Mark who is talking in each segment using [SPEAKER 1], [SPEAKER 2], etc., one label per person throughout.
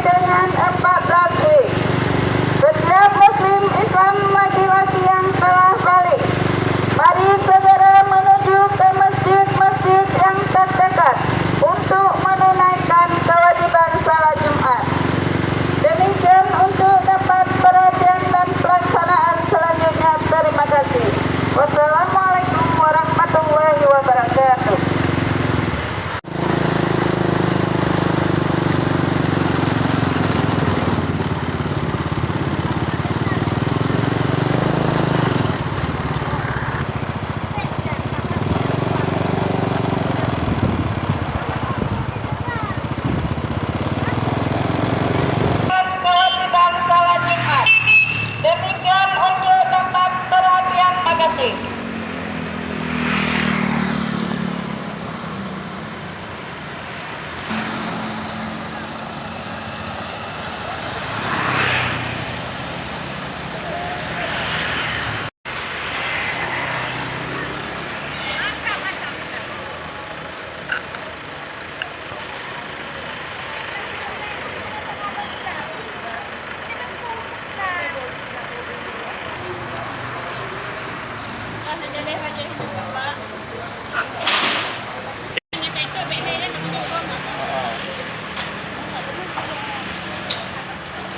[SPEAKER 1] dengan 14 WIB. Setiap Muslim Islam laki-laki yang telah balik, mari segera menuju ke masjid-masjid yang terdekat untuk menunaikan kewajiban salat Jumat. Demikian untuk dapat perhatian dan pelaksanaan selanjutnya. Terima kasih. Wassalamualaikum warahmatullahi wabarakatuh. Kewajiban salat Jumat. Demikian untuk dapat perhatian. Terima kasih.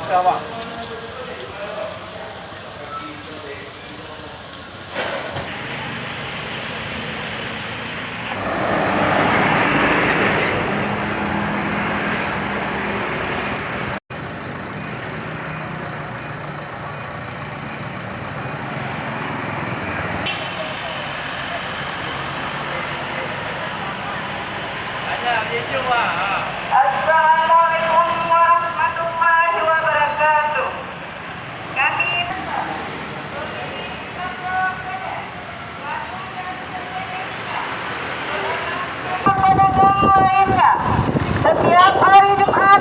[SPEAKER 2] Awak. Ada video ah.
[SPEAKER 1] Assalamualaikum warahmatullahi wabarakatuh. Kami pedagang lainnya, setiap hari Jumat